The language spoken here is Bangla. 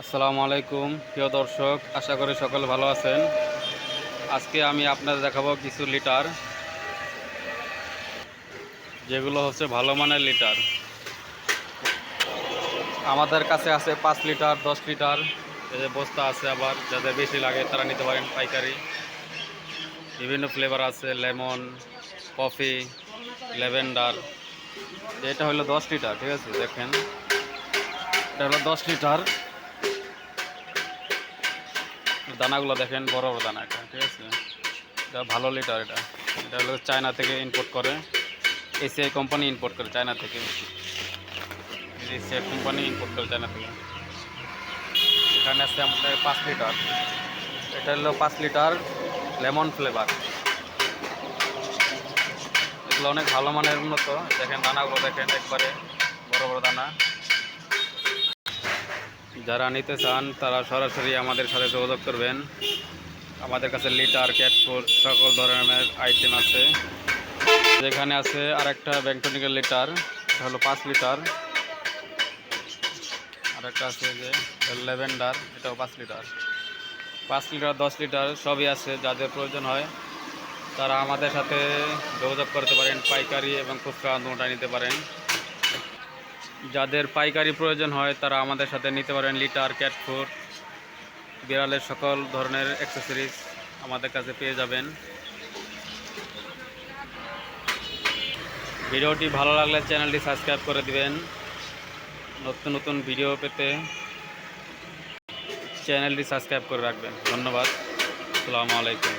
আসসালামু আলাইকুম প্রিয় দর্শক, আশা করি সকলে ভালো আছেন। আজকে আমি আপনাদের দেখাবো কিছু লিটার, যেগুলো হচ্ছে ভালো মানের লিটার। আমাদের কাছে আছে 5 লিটার, 10 লিটার, এই যে বস্তা আছে। আবার যাদের বেশি লাগে তারা নিতে পারেন পাইকারি। বিভিন্ন ফ্লেভার আছে, লেমন, কফি, ল্যাভেন্ডার। এটা হলো 10 লিটার, ঠিক আছে। দেখেন, এটা হলো 10 লিটার। দানাগুলো দেখেন, বড় বড় দানা, এটা ঠিক আছে। এটা ভালো লিটার। এটা এটা হলো চায়না থেকে ইম্পোর্ট করে, এসিআই কোম্পানি ইম্পোর্ট করে চায়না থেকে। এসিআই কোম্পানি ইম্পোর্ট করে চায়না থেকে। এখানে আছে আমাদের 5 লিটার। এটা হলো 5 লিটার লেমন ফ্লেভার। এগুলো অনেক ভালো মানের, উন্নত। দেখেন দানাগুলো, দেখেন একবারে বড় বড় দানা। যারা নিতে চান তারা সরাসরি আমাদের সাথে যোগাযোগ করবেন। আমাদের কাছে লিটার, ক্যাট ফুড সকল ধরনের আইটেম আছে। যেখানে আছে আরেকটা ব্যাংটনিকের লিটার, এটা হলো 5 লিটার। আরেকটা আছে যে ল্যাভেন্ডার, এটাও 5 লিটার। 5 লিটার, 10 লিটার সবই আছে। যাদের প্রয়োজন হয় তারা আমাদের সাথে যোগাযোগ করতে পারেন। পাইকারি এবং খুচরা দুটোটা নিতে পারেন। যাদের পাইকারি প্রয়োজন হয় তারা আমাদের সাথে নিতে পারেন। লিটার, ক্যাট ফুড, বিড়ালের সকল ধরনের অ্যাক্সেসরিজ আমাদের কাছে পেয়ে যাবেন। ভিডিওটি ভালো লাগলে চ্যানেলটি সাবস্ক্রাইব করে দিবেন। নতুন নতুন ভিডিও পেতে চ্যানেলটি সাবস্ক্রাইব করে রাখবেন। ধন্যবাদ। আসসালামু আলাইকুম।